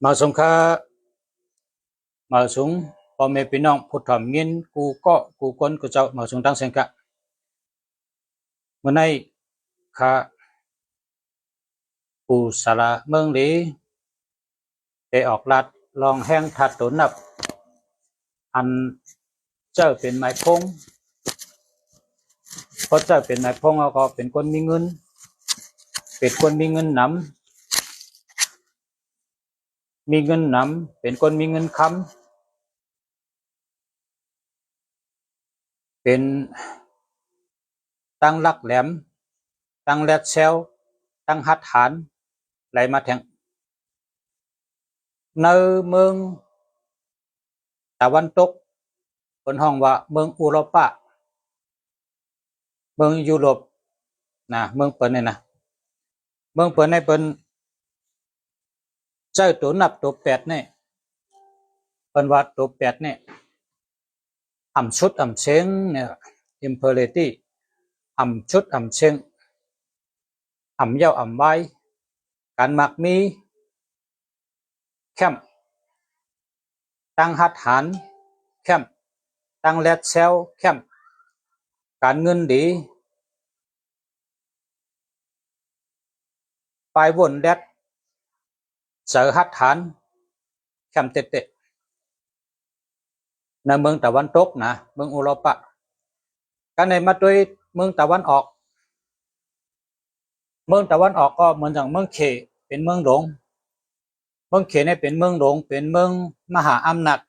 มาสงค่ามาสงพอแม่พี่น้องผู้ทำเงินกูก็กูคนกูเจ้ามาสงตั้งเสียงกะเมื่อในข้าปูสาระเมืองหลีได้ออกลัดลองแห้งทัดตุนนับอันเจ้าเป็นไม้พงเพราะเจ้าเป็นไม้พงก็เป็นคนมีเงินเป็นคนมีเงินนำมีเงินนำเป็นคนมีเงินคำเป็นตั้งลักแหลมตั้งแรดเซลตั้งหัดฐานไหลมาแทงในเมืองตะวันตกเป็นห้องว่าเมืองอุโรปะเมืองยุโรปนะเมืองเปิ่นนี่นะเมืองเปิ่นในเปิ่นเจ้าตัวนับตัวแปดนี่เปิ่นว่าตัวแปดนี่อ่ำชุดอ่ำเชงเนี่ย impurity อ่ำชุดอ่ำเชงอ่ำเย้าอ่ำไว้การมักมีแคมตั้งหัดฐานแคมตั้งแรดเซลแคมการเงินดีไปวนแดดเสือหัดฐานแคมเตะในเมืองตะวันตกนะเมืองอุโรปะกันในมาด้วยเมืองตะวันออกเมืองตะวันออกก็เหมือนอย่างเมืองเขเป็นเมืองหลวงเมืองเขเนี่ยเป็นเมืองหลวงเป็นเมืองมหาอำนาจ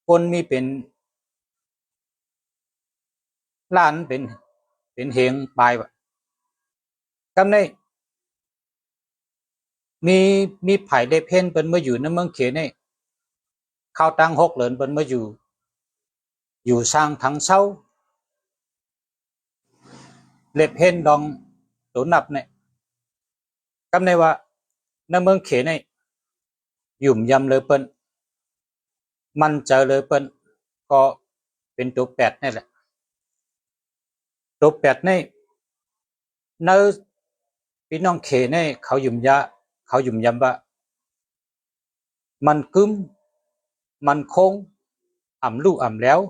คนมีเป็นล้านเป็นเฮงปลายกันในมีไผ่ได้เพ่นเป็นมาอยู่ในเมืองเขนี่ข้าวตังหกเหรินเป็นมาอยู่สร้างทั้งเศร้าเล็บเพ่นดองตัวนับเนี่ยกำในว่าในเมืองเขนี่หยุ่มยำเลยเปิ้นมันเจอเลยเปิ้นก็เป็นตัวแปดนี่แหละตัวแปดนี่ในพี่น้องเขนี่เขาหยุ่มยำว่ามันกึ้มมันคงอ่ำลู่อ่ำแล้ว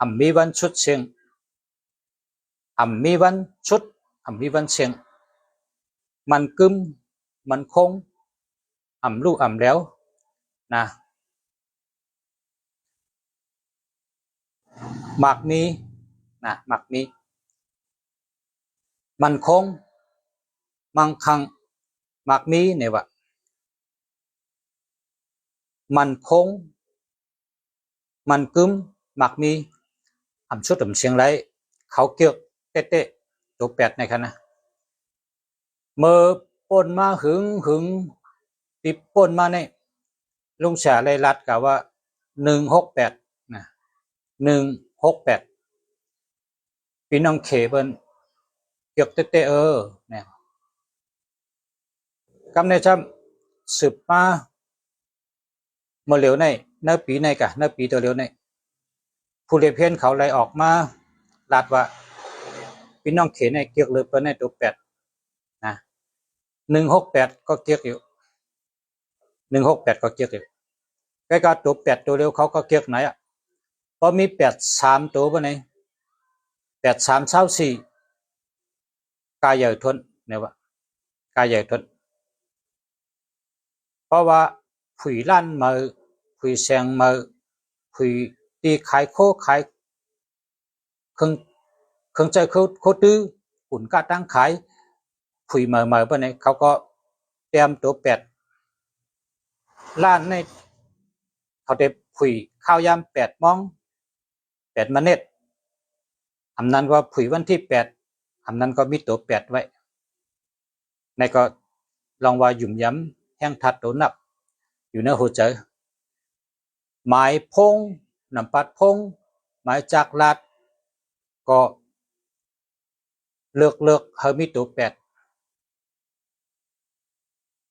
อ่ำมีวันชุดเชียงอ่ำมีวันชุดอ่ำมีวันเชียงมันกึ้มมันคงอ่ำลู่อ่ำแล้วนะหมากมีนะหมากมีมันคงมังคังหมากมีเนี่ยว่ามันคงมันกึ้มหมากมีอ่ำชุดอ่ำเชียงไรเขาเกี่ยวเตะตัวแปดในคันนะเมื่อป่นมาหึงติดป่นมาเนี่ยลุงเสียเลยรัดกับว่า168นะ168พี่น้องเขเปิ้นเกี่ยวเตะเนี่ยกำในจำสืบมาเมื่อเร็วในปีในกะในปีตัวเร็วในผู้เรียนเพี้ยนเขาเลยออกมาลาดว่าพี่น้องเขในเกี่ยวเลยเปิ้นในตัวแปดนะ168ก็เกี่ยวอยู่168ก็เกี่ยวอยู่ใกล้กับตัวแปดตัวเร็วเขาก็เกี่ยวไหนอ่ะพอมี83ตัวป่ะไหน83 24กายใหญ่ทนเนี่ยว่ากายใหญ่ทนเพราะว่าผุยลั่นมือผุยแสงมือผุยตีขายโคขายเครื่องใจโคตื้อหุ่นกาตั้งขายผุยมือป่ะไหนเขาก็เตรียมตัวแปดล้านในเขาได้ผุยข้าวยาม8 โมง8 เมตรอำนั้นว่าผุยวันที่8อำนั้นก็มีตัวแปดไว้ในก็ลองว่าหยุ่มย้ำแห้งทัดตัวนับอยู่ในหัวใจหมายพงนำปัดพงหมายจากลาดก็เลือกเฮามีตัวแปด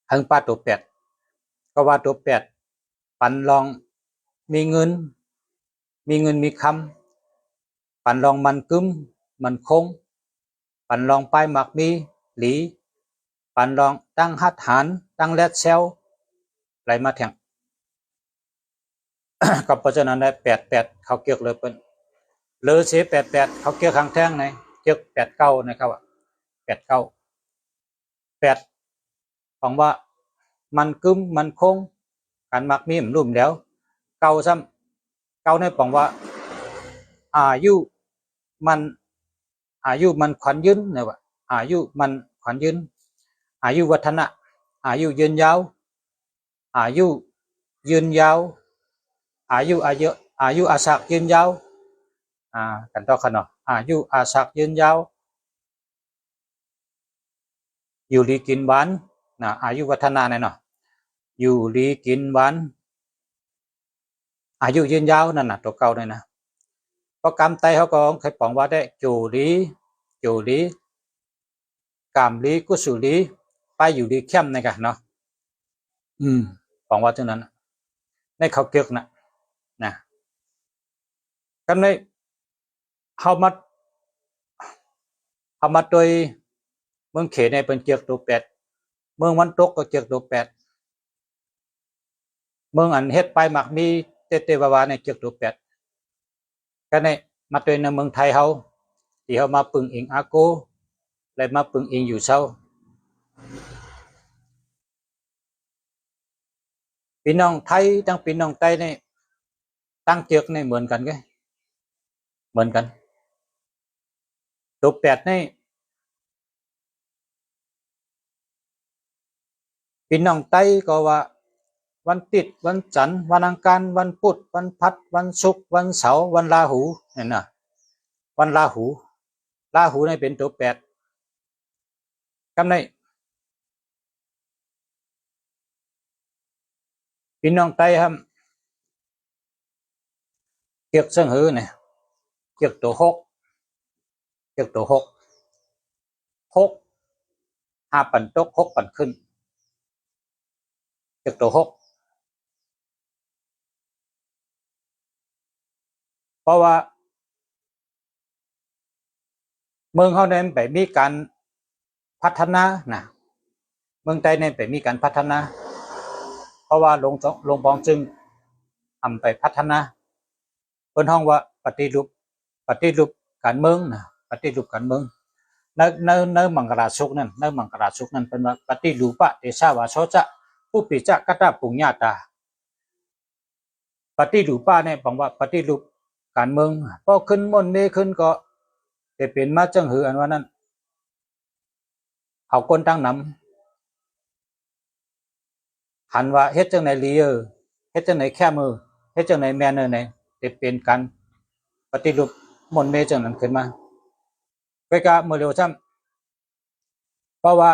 หังป้าตัวแปดก็ว่าตัวแปดปันลองมีเงินมีคำปันลองมันกึ้มมันคงปันลองไปหมักมีหลีปันลองตั้งหัดฐานตั้งแรดเซล ไหลมาแทง ก็เพราะฉะนั้นได้88เขาเกี่ยวเลยเปิ้นเลอเสีย88เขาเกี่ยวข้างแท่งไหนเกี่ยว89นะครับ89 8ของว่ามันกึมมันคงการมักมีรุ่มแล้วเก่าซ้ำเก่าในปองว่าอายุมันขวัญยืนเนี่ยว่าอายุมันขวัญยืนอายุวัฒนะอายุยืนยาวอายุยืนยาวอายุอาศักยืนยาวกันต่อขนาดอายุอาศักยืนยาวอยู่ดีกินหวานนะอายุวัฒนะเนี่ยเนาะอยู่ดีกินหวานอายุยืนยาวนั่นน่ะตัวเก่าเลยนะเพราะกำไตเขาก็เคยปองว่าได้จูดีกามลีกุสุลีไปอยู่ดีเข้มในกันเนาะปองว่าเท่านั้นในเขาเกี่ยวนะกันในเขามาโดยเมืองเขในเป็นเกี่ยวตัวแปดเมืองวันตกก็เกี่ยวตัวแปดเมืองอันเฮ็ดไปหมักมีเตวาวาในเกี่ยวตัวแปดกันในมาโดยในเมืองไทยเขาที่เขามาปึงอิงอาโกและมาปึงอิงอยู่เช้าพี่น้องไทยทั้งพี่น้องใต้นี่ตั้งเจือกในเหมือนกันไงเหมือนกันตัวแปดนี่พี่น้องใต้ก็ว่าวันติดวันจันทร์วันอังคารวันพุธวันพัดวันศุกร์วันเสาร์วันราหูเนี่ยนะวันราหูนี่เป็นตัวแปดกำในพี่น้องใต้ครับเกี่ยวเสงหือเนี่ยเกี่ยวตัวหกห้าปั่นตก6ปั่นขึ้นเกี่ยวตัวหกเพราะว่าเมืองเขาเนี่ยไปมีการพัฒนานะเมืองใต้เนี่ยไปมีการพัฒนาเพราะว่าลงปองจึงทำไปพัฒนาเพิ่นห้องว่าปฏิรูปการเมืองนะปฏิรูปการเมืองในมังกราชุกนั่นเป็นว่าปฏิรูปะเดชาวาโชจะผู้ปิจะกะตะปุญญาตาปฏิรูปะเนี่ยบอกว่าปฏิรูปการเมืองพอขึ้นมนเมขึ้นก็จะเป็นมาจังหืออันว่านั้นเอาคนตั้งนำหันว่าเฮ็ดจังไหนลีเฮ็ดจังไหนแค่มือเฮ็ดจังไหนแมนไหนจะเป็นการปฏิรูปมนเมจังนั้นขึ้นมาก็กะมือเร็วซ้ำเพราะว่า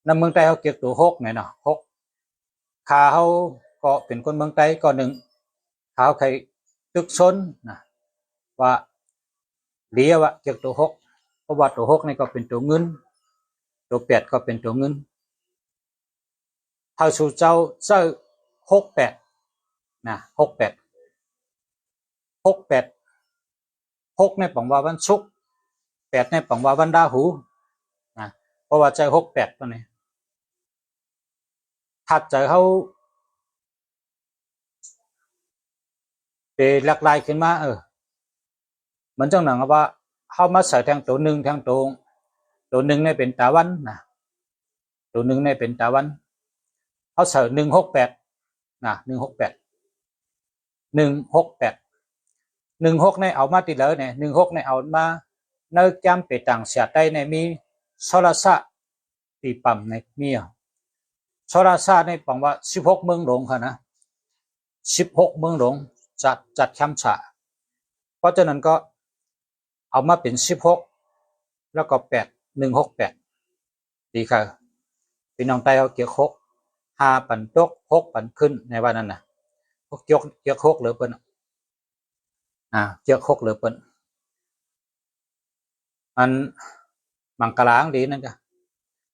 ในเมืองใต้เขาเก็บตัว6เนี่ยเนาะ6ขาเขาก็เป็นคนเมืองใต้ก็หนึ่งเขาเคยตึกซนนะว่าเลียวะเก็บตัว6เพราะว่าตัว6นี่ก็เป็นตัวเงินตัว8ก็เป็นตัวเงินเท่าสู่เจ้า68นะ68 6ในปังว่าวันศุกร์8ในปังว่าวันราหูนะเพราะว่าใจ68ตัวนี้ถัดจากเขาเดหลากหลายขึ้นมามันจังหนังว่าเขามาใส่แทงตัวหนึ่งแทงตัวหนึ่งเนี่ยเป็นตาวันนะตัวหนึ่งเนี่ยเป็นตาวันเขาใส่168นะ168 16ในเอามาติดเลยเนี่ย16ในเอามาเนื้อจำไปต่างเสียได้ในมีโซลาซาตีปั๊มในมีโซลาซาในปังว่า16เมืองหลวงค่ะนะ16เมืองหลวงจัดแคมป์ฉะเพราะฉะนั้นก็เอามาเป็น16แล้วก็8168ดีค่ะพี่น้องใต้เขาเกี่ยว6 5ปั่นตก6ปั่นขึ้นในวันนั้นนะเกี่ยว6หรือเปิ้นเกี่ยว6หรือเปิ้นอันมังกลางดีนั่นจ้ะ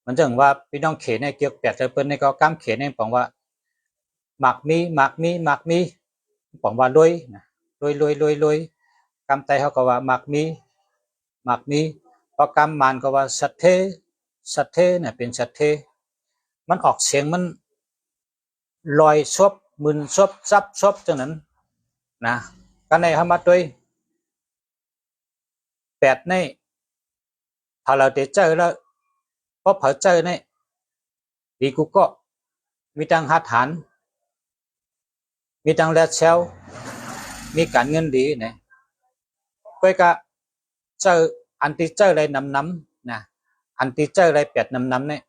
มันจังว่าพี่น้องเขในเกี่ยว8เปิ้นในก็กำเขในปองว่าหมักมีปองว่าลอยนะลอยกำไตเขาก็ว่าหมักมีพอกำมันก็ว่าสัทเทเนี่ยเป็นสัทเทมันออกเสียงมัน ลอยซบมึนซบซับซบจังนั้นนะกันในธรรมะด้วยแปดในพอเราเจอแล้วพอเผาเจอในดีกูก็มีตังหาฐานมีตังแลเชลมีการเงินดีเนี่ยก็กะเจออันที่เจออะไรน้ำนะอันที่เจออะไรแปดน้ำเนี่ย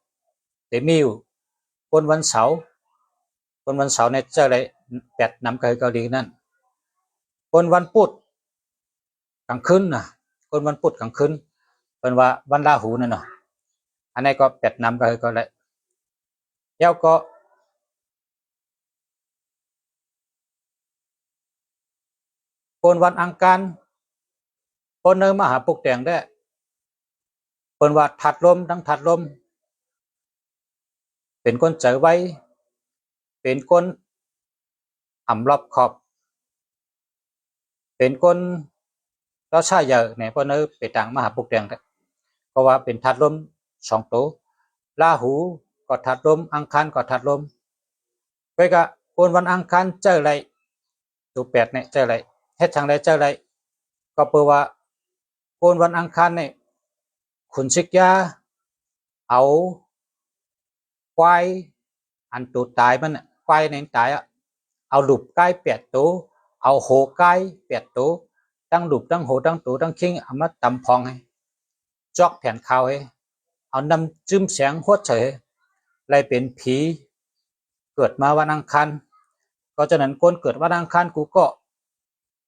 เดี๋ยวมีอยู่คนวันเสาร์เนี่ยเจออะไรแปดน้ำเกาหลีนั่นคนวันพุธกลางคืนนะคนวันพุธกลางคืนเป็นว่าวันราหูนั่นเนาะอันนี้ก็แปดน้ำก็เลยแล้วก็คนวันอังคารคนเนอมหาปุกแดงได้คนว่าถัดลมทั้งถัดลมเป็นคนเจอไว้เป็นคนอ่ำรอบขอบเป็นคนเราใช่เยอะเนี่ยเพราะเนอไปต่างมหาปุกแดงได้เพราะว่าเป็นถัดลมสองตัวราหูก็ถัดลมอังคารก็ถัดลมไปกะคนวันอังคารเจออะไรตัวแปดเนี่ยเจออะไรเฮ็ดทางใดเจออะไรก็เปว่าคนวันอังคารเนี่ยขุนศึกยาเอาควายอันตัวตายมันควายในตายอ่ะเอาหลุบใกล้แปดตัวเอาโหใกล้แปดตัวตั้งหลุบตั้งโหตั้งตัวตั้งคิงเอามาตำพองให้จอกแผ่นข้าวให้เอานำจิ้มแสงหัวเฉยเลยเป็นผีเกิดมาวันอังคารก็ฉะนั้นคนเกิดวันอังคารกูก็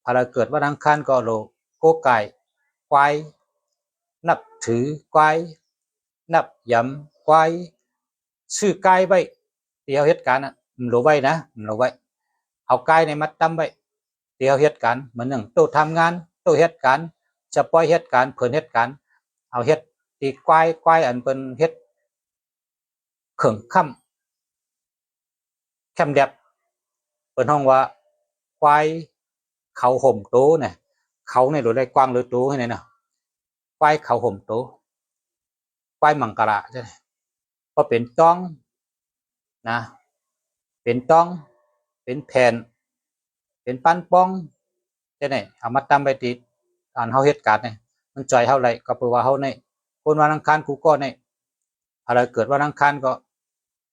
พอเราเกิดวันอังคารก็โลโกไก่ควายนับถือควายนับยำควายชื่อกายไว้เดียวเหตุการณ์มันรู้ไว้นะมันรู้ไว้เอากายในมัดตั้มไว้เดียวเหตุการณ์เหมือนหนึ่งตัวทำงานตัวเหตุการณ์จะปล่อยเหตุการณ์เผยเหตุการณ์เอาเหตุตีควายอันเป็นเหตุเข่งค่ำแคมเด็บเป็นห้องว่าควายเขาห่มโตเนี่ยเขาในหรือได้กว้างหรือโตให้ไหนเนาะควายเขาห่มโตควายมังกรใช่ไหมก็เป็นต้องนะเป็นต้องเป็นแผ่นเป็นปั้นป้องใช่ไหมเอามาตำไปติดอ่านเฮาเหตุการณ์เนี่ยมันจ่อยเท่าไรก็แปลว่าเฮาในคนวันอังคารกูก็ในอะไรเกิดวันอังคารก็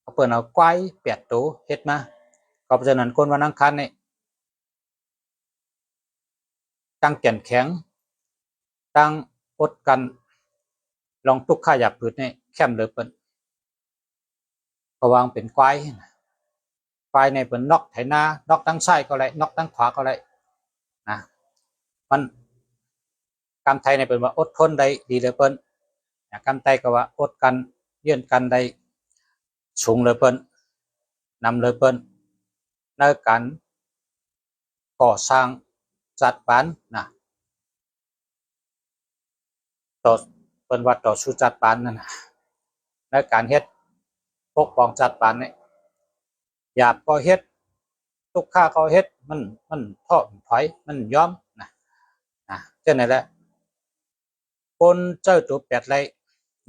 เอาเปิดเอาควายแปดตัวเฮ็ดมาก็เพราะฉะนั้นคนวันอังคารเนี่ยตั้งแก่นแข็งตั้งอดกันลองตุกข้าหยาบผืดเนี่ยแคมเหลือเปิ้นก็วางเป็นควายในเป็นนอกไถนานอกตั้งซ้ายก็ไรนอกตั้งขวาก็ไรนะมันกำไทยในเป็นว่าอดทนได้ดีเลยเปิ้นกำไตก็ว่าอดกันเยื่อนกันได้สูงเลยเปิ้นนำเลยเปิ้นในการก่อสร้างจัดปานนะต่อเปิ้นว่าต่อสู้จัดปานนั่นนะในการเฮ็ดปกป้องจัดปานเนี่ยหยาบก็เฮ็ดทุกข้าก็เฮ็ดมันท้อถอยมันยอมนะเจ้าไหนแหละคนเจ้าตัวแปดไร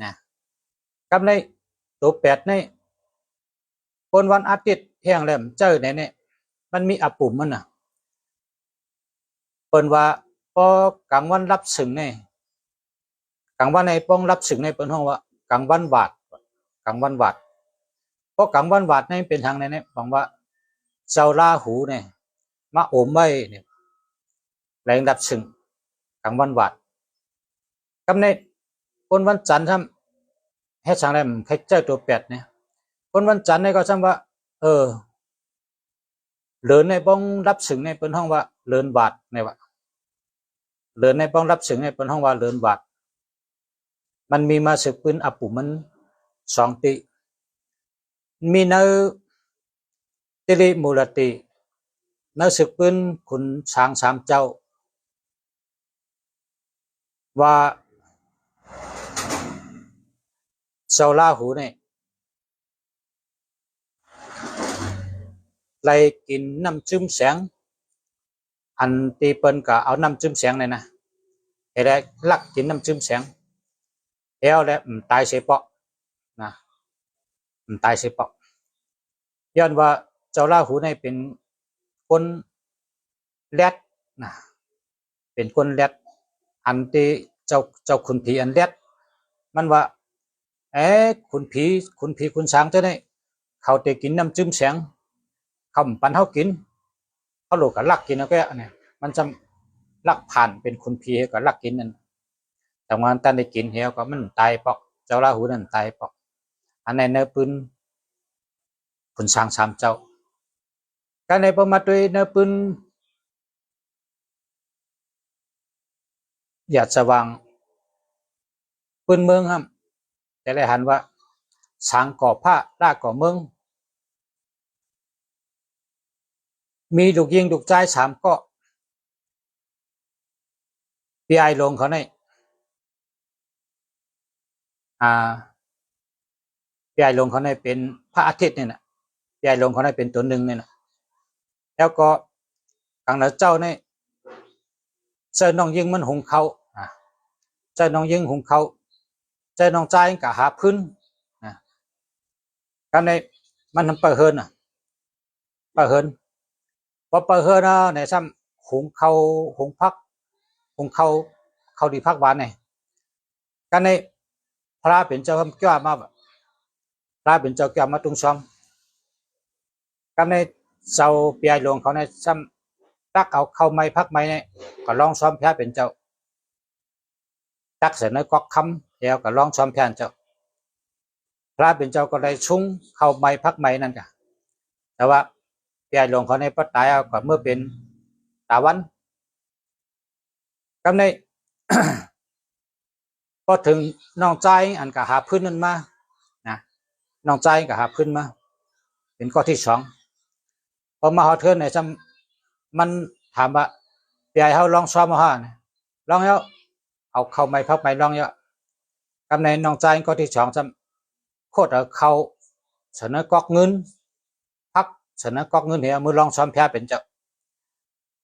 นะกับในตัวแปดในคนวันอาทิตย์แห้งแหลมเจ้าเนี่ยมันมีอาปุ่มมันน่ะเปิ้นว่าพอกลางวันรับสึงเนี่ยกลางวันในป้องรับสึงในเปิ้นห้องว่ากลางวันวาดกลางวันวาดเพราะกลางวันวาดในเป็นทางเนี่ยบอกว่าเจ้าลาหูเนี่ยมาโอมไว้เนี่ยแรงรับสึงกลางวันวาดกับในคนวันจันทร์ทำให้ทางแหลมใครเจ้าตัวแปดเนี่ยคนวันจันทร์เนี่ยก็ซ้ำว่าเลินในป้องรับสึงในเป็นห้องว่าเลินบาทในว่าเลินในป้องรับสึงในเป็นห้องว่าเลินบาทมันมีมาสึกปืนอปุมันสองติมีเนื้อติริมูลติเนื้อสึกปืนขุนช้างสามเจ้าว่าเจ้าลาหูเนี่ยไล่กินน้ำจิ้มแสงอันตีเปิ้นก็เอาน้ำจิ้มแสงเนี่ยนะไอ้ได้ลักกินน้ำจิ้มแสงแล้วตายเสียเปาะนะตายเสียเปาะย้อนว่า เจ้าราหูในเป็นคนแรดนะเป็นคนแรดอันที่เจ้าขุนผีอันแรดมันว่าคุณผีคุณช้างเจ้าเนี่ยเขาเตกินน้ำจิ้มแสงเขาปันเขากินเขาโลกกับลักกินแล้วก็เนี่ยมันจะลักผ่านเป็นคุณผีกับลักกินนั่นแต่ว่าตันได้กินเหี่ยวก็มันตายปอกเจ้าราหูนั่นตายปอกอันในเนื้อปืนคุณช้างสามเจ้าการในประมาทด้วยเนื้อปืนหยาดสว่างปืนเมืองครับแต่ได้หันว่าช้างก่อผ้าล่าก่อเมืองมีลูกยิงลูกใจสามก็ปีไอลงเขาในปีไอลงเขาในเป็นพระอาทิตย์เนี่ยนะปีไอลงเขาในเป็นตัวหนึ่งเนี่ยนะแล้วก็กังเหนือเจ้าเนี่ยเจอน้องยิงมันหุงเขาเจอน้องยิงหุงเขาเจอน้องใจกับหาพื้นกันในมันทำเปิดเฮินเปิดเฮินพอเปิดเฮินในซ้ำหุงเขาหุงพักหุงเขาดีพักหวานเนี่ยกันในพระเป็นเจ้าคำแก้วมาพระเป็นเจ้าแก้วมาตรงซ้อมกันในเจ้าปีไอหลวงเขาในซ้ำตักเอาเข้าไม้พักไม้เนี่ยก็ลองซ้อมพระเป็นเจ้าตักเสร็จในก๊อกคำแล้วก็ลองซ้อมแทนเจ้าพระเป็นเจ้าก็ได้ชุ่งเข้าไม้พักไม้นั่นกะแต่ว่าปีไอหลวงเขาในปัตตายเอาก็เมื่อเป็นตาวันกำใน พอถึงน้องใจอันก็หาพื้นนั่นมานะน้องใจก็หาพื้นมาเป็นข้อที่สองพอมาหอเทินเนี่ยมันถามว่าปีไอเขาลองซ้อมมาฮะลองแล้วเอาเข้าไม้พักไม้ลองเยอะกำในน้องใจข้อที่สองโคตรเอาเข้าเสนอก๊อกเงินพักเสนอก๊อกเงินเนี่ยมือลองซ้อมแพ้เป็นเจ้า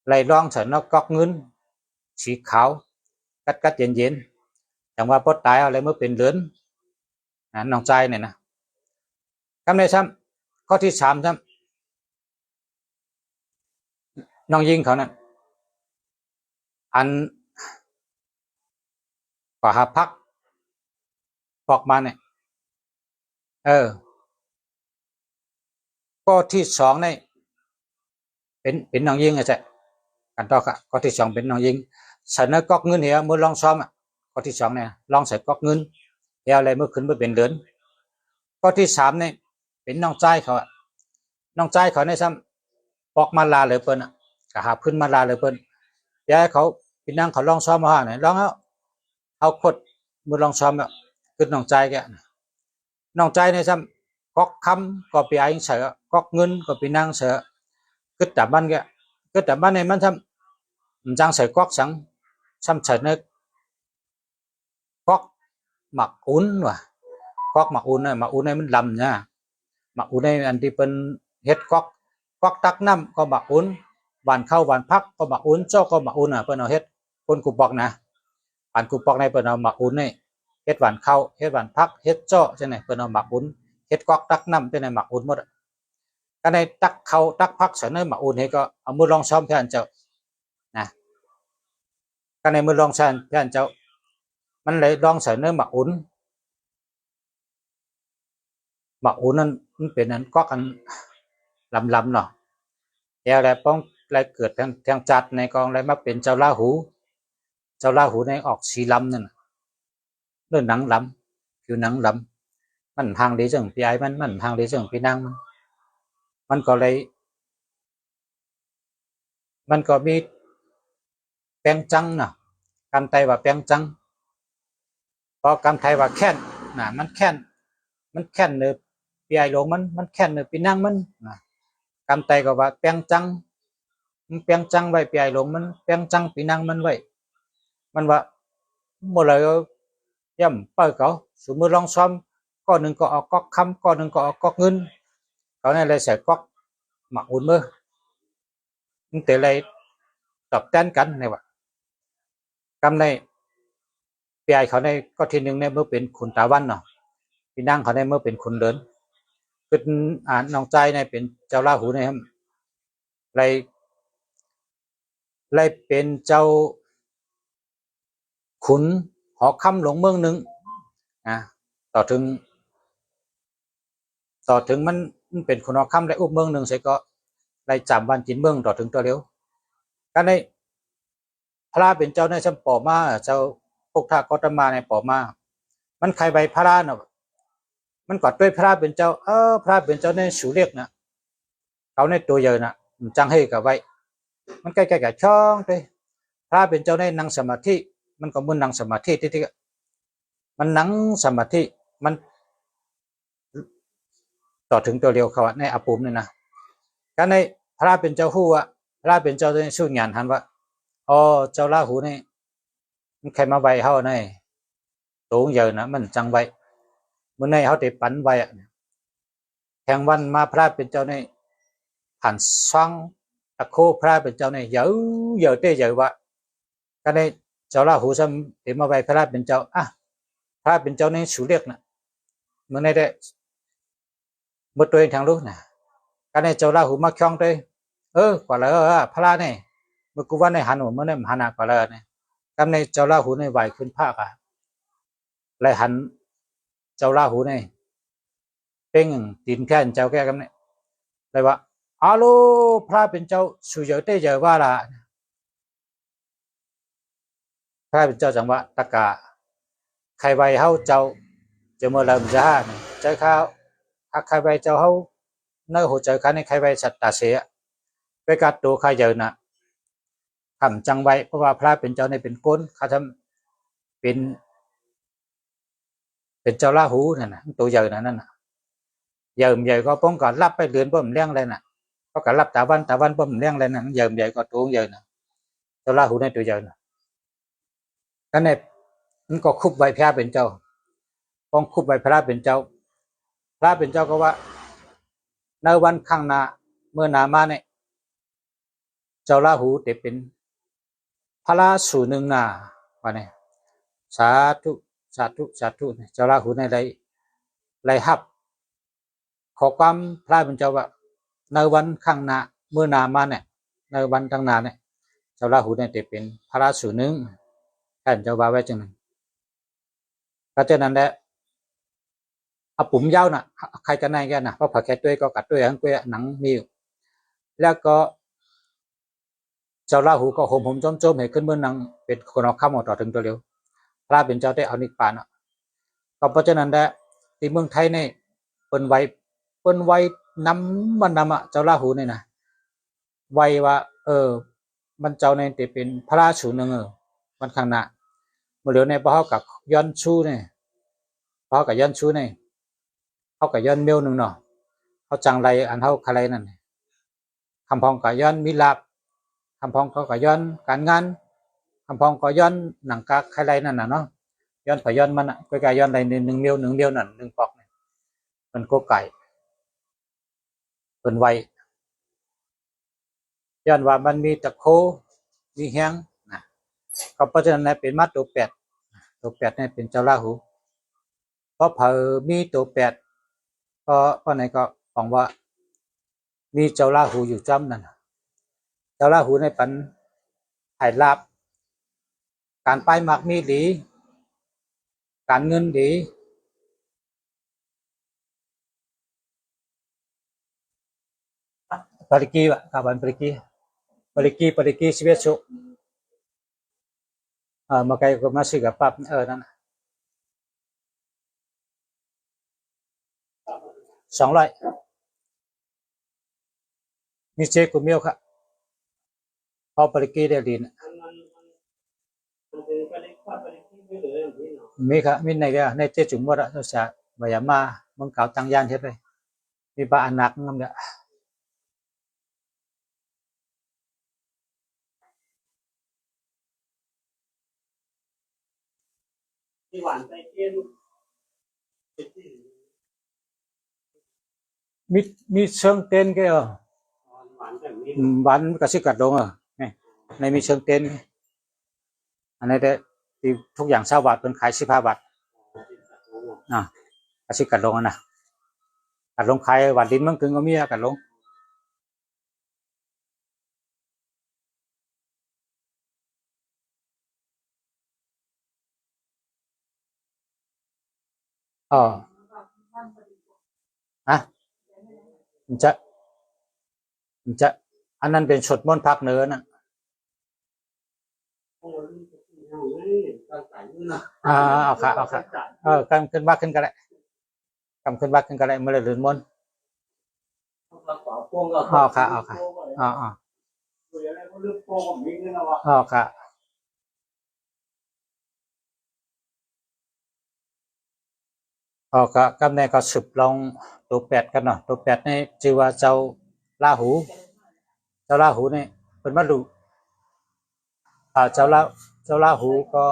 ไล่ลองเสนอก๊อกเงินสีขาวกัดเย็นๆอย่างว่าพอตายอะไรเมื่อเป็นเหลือนน้องใจเนี่ยนะกำในซ้ำข้อที่สามซ้ำน้องยิงเขานั่นอันกว่าหาพักปอกมาเนี่ยข้อที่สองเนี่ยเป็นน้องยิงไงใช่กันต่อค่ะข้อที่สองเป็นน้องยิงเสนอก๊อกเงินเหี่ยมือลองซ้อมข้อที่สองเนี่ยลองใส่ก๊อกเงินเหี่ยอะไรเมื่อขึ้นเมื่อเป็นเดือนข้อที่สามเนี่ยเป็นน้องใจเขาน้องใจเขาในซ้ำปอกมาลาเลยเปิ้ลกะหาพื้นมาลาเลยเปิ้ลย้ายเขาพี่นั่งเขาลองซ้อมมาไหนลองเอาขดมือลองซ้อมแบบขึ้นน้องใจแกน้องใจในซ้ำก๊อกคำก็ไปไอ้เสือก๊อกเงินก็ไปนั่งเสือขึ้นแต่บ้านแกขึ้นแต่บ้านในมันซ้ำจังใส่ก๊อกสังซ้ำใส่เนื้อก๊อกหมักอุ้นว่ะก๊อกหมักอุ้นเนี่ยหมักอุ้นเนี่ยมันลำเนี่ยหมักอุ้นในอันที่เป็นเฮ็ดก๊อกตักน้ำก็หมักอุ้นหวานเข้าหวานพักก็หมักอุ้นเจ้าก็หมักอุ้นเปิ้นเอาเฮ็ดคนกูบอกนะหวานกูบอกในเปิ้นเอาหมักอุ้นนี่เฮ็ดหวานเข้าเฮ็ดหวานพักเฮ็ดเจ้าจังไหนเปิ้นเอาหมักอุ้นเฮ็ดก๊อกตักน้ำจังไหนหมักอุ้นหมดก็ในตักเข้าตักพักเสนอหมักอุ้นให้ก็เอามือลองซ้อมแทนเจ้านะก็ในมือลองแทนเจ้ามันเลยลองเสนอหมักอุ้นนั้นมันเป็นอันก๊อกอันลำเนาะแล้วอะไรป้องอะไรเกิดทางจัดในกองอะไรมาเป็นเจ้าราหูในออกสีลำนั่นเรื่องหนังลำคือหนังลำมันทางดีจังพี่ไอ้มันทางดีจังพี่นั่งมันก็เลยมันก็มีแปลงจังนะกำไตว่าแปลงจังพอกำไทยว่าแค้นนะมันแค้นเนื้อพี่ไอ้ลงมันแค้นเนื้อพี่นั่งมันนะกำไตก็ว่าแปลงจังมันแปลงจังไว้พี่ไอ้ลงมันแปลงจังพี่นั่งมันไว้มันว่าเมื่อไรย่ำเปิดเขาสมมติลองซ้อมก้อนหนึ่งก็ออกก๊อกคำก้อนหนึ่งก็ออกก๊อกเงินเขาในอะไรใส่ก๊อกหมักอุ่นมือมันแต่อะไรตอบแทนกันในว่ากำในปีไอเขาในก็ทีหนึ่งในเมื่อเป็นขุนตาวันเนาะพี่นั่งเขาในเมื่อเป็นขุนเดิน เป็นน้องใจเนี่ยเป็นเจ้าราหูเนี่ยครับเลยเป็นเจ้าขุนหอคำหลงเมืองหนึ่งนะต่อถึงมันเป็นขุนหอคำได้อุบเมืองหนึ่งใช่ก็ได้จำวันจินเมืองต่อถึงตัวเร็วกันในพระเป็นเจ้าในชั้นปอมาเจ้าพวกท่ากตมาในปอมามันใครใบพระเนาะมันกอดด้วยพระเป็นเจ้าพระเป็นเจ้าในสูเรียกนะเขาในตัวเยอะนะจังให้กับไว้มันใกล้ๆกับช่องไปพระเป็นเจ้าในนั่งสมาธิมันก็มึนนั่งสมาธิที่มันนั่งสมาธิมันต่อถึงตัวเร็วเขาในอภูมินี่นะการในพระเป็นเจ้าหู้อะพระเป็นเจ้าในสู้งานหันว่าอ๋อเจ้าราหูนี่มันใครมาใบเขาในตูงเยอะนะมันจังใบเมื่อในเขาได้ปันใบแห่งวันมาพระเป็นเจ้าในผ่านซ่องตะโคพระเป็นเจ้าในเยอะเต้เยอะวะก็ในเจ้าราหูซ้ำเดี๋ยวมาใบพระเป็นเจ้าพระเป็นเจ้าในสูเรียกนะเมื่อในได้เมื่อตัวเองทางรู้นะก็ในเจ้าราหูมาคล้องด้วยกว่าแล้วพระเนี่ยเมื่อกูว่าในหันหัวเมื่อในหันหนักกว่าแล้วเนี่ยก็ในเจ้าราหูในไหวขึ้นภาคเลยหันเจ้าราหูในเป้งตีนแค่เจ้าแก่กันเนี่ยเลยว่าอาโลพระเป็นเจ้าสุเยอะเตเยอะว่าละพระเป็นเจ้าจังหวะตะกาใครใบเฮาเจ้าจะมาเริ่มจะใจข้าวใครใบเจ้าเฮาเนื้อหัวใจข้าในใครใบสัตตาเสียไปกัดตัวใครเยอะนะทำจังไว้เพราะว่าพระเป็นเจ้าในเป็นก้นเขาทำเป็นเจ้าราหูนั่นนะตัวเยอะนั่นน่ะเยิมใหญ่ก็ป้องกันรับไปเรือนป้อมเลี้ยงเลยน่ะก็การรับตาวันป้อมเลี้ยงเลยน่ะเยิมใหญ่ก็ตัวเยอะน่ะเจ้าราหูในตัวเยอะน่ะก็ในมันก็คุบใบพระเป็นเจ้าป้องคุบใบพระเป็นเจ้าพระเป็นเจ้าก็ว่าในวันข้างหน้าเมื่อนามาเนี่ยเจ้าราหูเด็เป็นพระสูหนึ่งนาว่าเนี่ยสาธุเจ้าราหูในไรฮับขอความพระเป็นเจ้าว่าในวันข้างหน้าเมื่อนามาเนี่ยในวันข้างหน้าเนี่ยเจ้าราหูเนี่ยเด็เป็นพระสูหนึ่งท่านเจ้าว่าไว้จังนั้นก็เจ้านั้นแหละปุ่มยาวน่ะใครกันไหนกันนะเพราะผักแค่ด้วยก็กัดด้วยทั้งด้วยหนังมีแล้วก็เจ้าราหูก็ห่มจมให้ขึ้นเมื่อนังเป็นคนเอาข้ามต่อถึงตัวเร็วพระเป็นเจ้าได้เอานิปานก็เพราะฉะนั้นแหละที่เมืองไทยเนี่ยเปิ้นไว้นำมันนำเจ้าราหูเนี่ยนะไว้ว่ามันเจ้าในที่เป็นพระสูหนึ่งมันข้างหน้าเมื่อเหลือในพระกับย้อนชูเนี่ยพระกับย้อนชูเนี่ยเขากับย้อนเมียวหนึ่งเนาะเขาจังไรอันเขาใครนั่นคำพองกับย้อนมิลาบคำพองก็ย้อนการงานคำพองก็ย้อนหนังกาใครนั่นน่ะเนาะย้อนไปย้อนมันก็กย้อนใดหนึ่งเดียวนั่นหนึ่งปอกเนี่ยมันก็ไก่เป็นไวย้อนว่ามันมีตะโคมีแห้งนะก็เพราะฉะนั้นเป็นมัดตัวแปดเนี่ยเป็นเจ้าราหูเพราะเผอมีตัวแปดเพราะไหนก็บอกว่ามีเจ้าราหูอยู่จ้ำนั่นเจ้าราหูในปันถ่ายลาบการไปมักมีดีการเงินดีปริกีวะkapan pergiชีวิตชุมาไกลก็มาสิกับปั๊บนั่น200มีเช็คกูเมียวค่ะพอปริกีได้ดีนะมีค่ะมีในก็ในเจ๊จุ๋มว่าเราจะบายามามึงเก่าตังยานเท่าไรมีปลาอันนักนั่นแหละมีเชิงเต้นก็วันก็สิกัดลงนี่ในมีเชิงเต้นอันนี้ได้ทุกอย่าง20 บาทเป็นขาย15 บาทก็สิกัดลงนะ กัดลงใครหวัดดินมันกึ่งก็มีกัดลงอ๋ออะมันจะมันจะอันนั้นเป็นชดม้วนพักเนื้อน่ะเอาค่ะเอาค่ะกำขึ้นบ้าขึ้นก็ได้กำขึ้นบ้าขึ้นก็ได้เมื่อไรหรือม้วนเอาค่ะเอาค่ะอ๋ออ๋ออ๋อค่ะอ๋อก็กำในก็สืบลองตัวแปดกันเนาะตัวแปดนี่ชื่อว่าเจ้าลาหูเจ้าลาหูนี่เป็นวัตถุเจ้าลาหูก็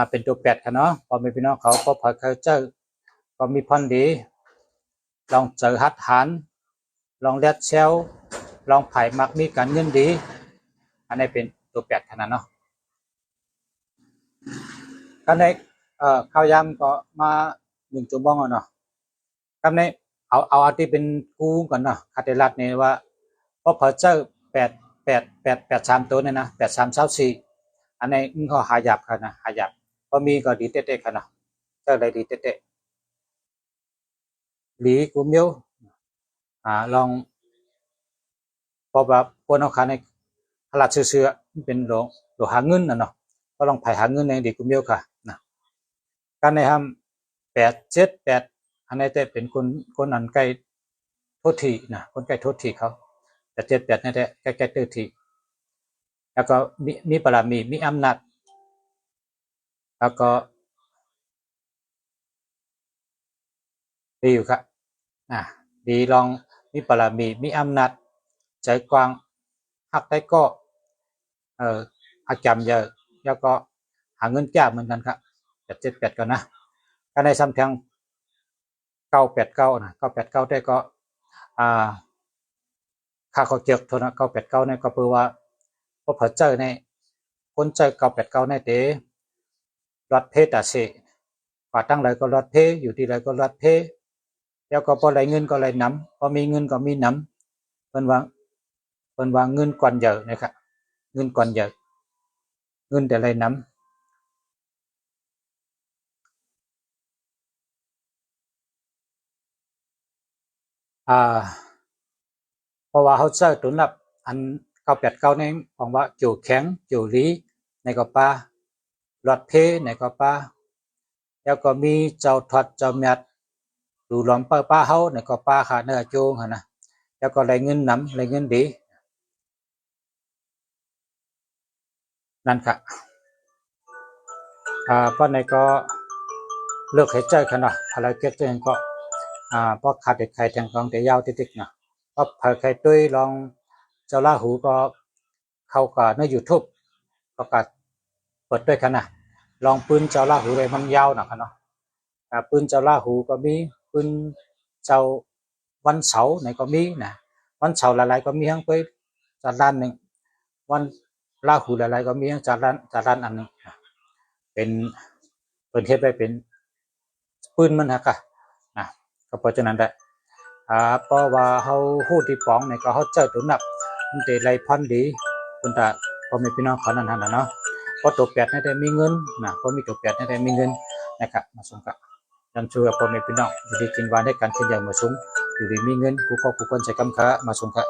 เป็นตัวแปดค่ะเนาะพอมีพี่น้องเขาก็พอเขาเจอก็มีพรดีลองเจอฮัดหันลองเลียดเชลลองไผ่มักมีการเงินดีอันนี้เป็นตัวแปดขนาดเนาะก็ในข้าวยำก็มา1 ชั่วโมงเนาะก็ในเอาที่เป็นกู้ก่อนเนาะคาเทลัดนี่ว่าพอเจอ8 8 8 8 3ตัวเนี่ยนะ83 24อันนี้ก็หาหยับค่ะนะหาหยับพอมีก็ดีเต๊ะๆค่ะเนาะเจออะไรดีเต๊ะๆหลีกูเมียวลองพอแบบพวกนักขันในตลาดเชื่อเป็นโลหาเงินนะเนาะก็ลองไผ่หาเงินในดีกูเมียวค่ะนะการในทำ8 7 8อันนี้แต่เป็นคนอันใกล้โทษทีนะคนใกล้โทษทีเขา8 7 8นี่แต่ใกล้โทษทีแล้วก็มีปรามีอำนาจแล้วก็ดีอยู่ครับดีลองมีปรามีอำนาจใจกว้างหักได้ก็อาจำเยอะแล้วก็หาเงินจ้าเหมือนกันครับ8 7 8ก่อนนะก็ในซ้ำทาง9 8 9นะ9 8 9ได้ก็ค่าเขาเจอกโทนะ9 8 9เนี่ยก็เพื่อว่าพอเผอเจอในคนเจอ9 8 9ในเตรัดเพแต่เสกว่าตั้งไรก็รัดเพอยู่ที่ไรก็รัดเพแล้วก็พอไรเงินก็ไรน้ำพอมีเงินก็มีน้ำเป็นว่าเงินก่อนเยอะนะครับเงินก่อนเยอะเงินแต่ไรน้ำเพราะว่าเขาเจอตุนนับอัน9 8 9ในของว่าจิ๋วแข็งจิ๋วลีในก็ป้ารถเพในก็ป้าแล้วก็มีเจ้าทอดเจ้าเมียดดูหลอมป้าเขาในก็ป้าค่ะเนื้อโจงค่ะนะแล้วก็ไรเงินน้ำไรเงินดีนั่นค่ะเพราะในก็เลือกให้ใจขนาดอะไรเก็บตัวเองก็เพราะขาดเด็ดไข่แทงกองแต่ยาวติดๆนะเพราะเผยไข่ตุ้ยลองเจ้าลาหูก็เข้ากับในยูทูบก็กัดเปิดด้วยกันนะลองปืนเจ้าลาหูเลยมันยาวนะครับเนาะปืนเจ้าลาหูก็มีปืนเจ้าวันเสาร์ไหนก็มีนะวันเสาร์หลายๆก็มีทั้งไปจัดร้านหนึ่งวันลาหูหลายๆก็มีทั้งจัดร้านอันหนึ่งเป็นเทปได้เป็นปืนมันฮะค่ะนะก็เพราะฉะนั้นได้เพราะว่าเขาหู้ที่ป้องในก็เขาเจอตัวนับมันจะไรพันดีคุณตาพอมีพี่น้องเขานั่นนะเนาะพอตัวแปดนี่ได้มีเงินนะพอมีตัวแปดนี่ได้มีเงินนะครับมาสมกับยังช่วยพอมีพี่น้องอยู่ดีกินวานได้การเขียนอย่างมาสมอยู่ดีมีเงินกูก็กูคนใช้กำค้ามาสมกับ